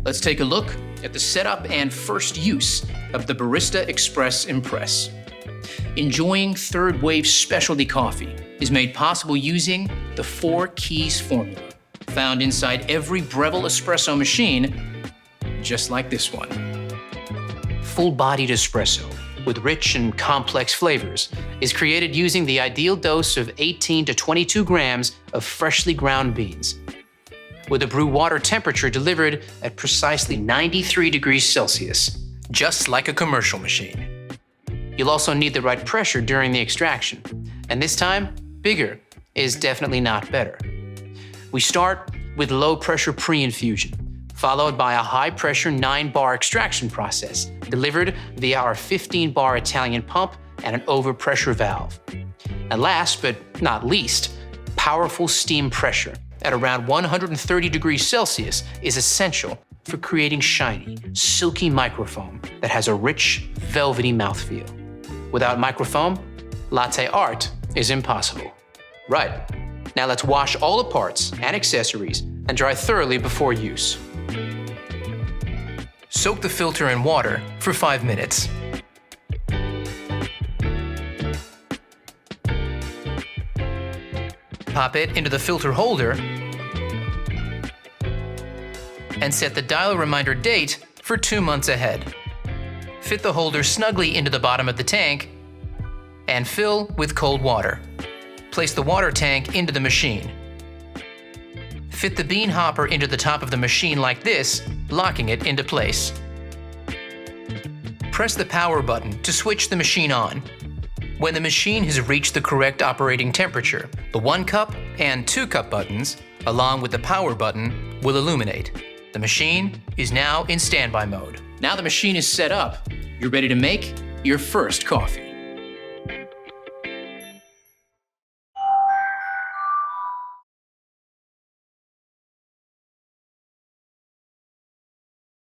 Let's take a look at the setup and first use of the Barista Express Impress. Enjoying third wave specialty coffee is made possible using the 4 keys formula found inside every Breville espresso machine, just like this one. Full-bodied espresso with rich and complex flavors is created using the ideal dose of 18 to 22 grams of freshly ground beans, with a brew water temperature delivered at precisely 93 degrees Celsius, just like a commercial machine. You'll also need the right pressure during the extraction, and this time, bigger is definitely not better. We start with low-pressure pre-infusion, followed by a high-pressure 9-bar extraction process, delivered via our 15-bar Italian pump and an overpressure valve. And last but not least, powerful steam pressure at around 130 degrees Celsius is essential for creating shiny, silky microfoam that has a rich, velvety mouthfeel. Without microfoam, latte art is impossible. Right, now let's wash all the parts and accessories and dry thoroughly before use. Soak the filter in water for 5 minutes. Pop it into the filter holder and set the dial reminder date for 2 months ahead. Fit the holder snugly into the bottom of the tank and fill with cold water. Place the water tank into the machine. Fit the bean hopper into the top of the machine like this, locking it into place. Press the power button to switch the machine on. When the machine has reached the correct operating temperature, the 1 cup and 2 cup buttons, along with the power button, will illuminate. The machine is now in standby mode. Now the machine is set up, you're ready to make your first coffee.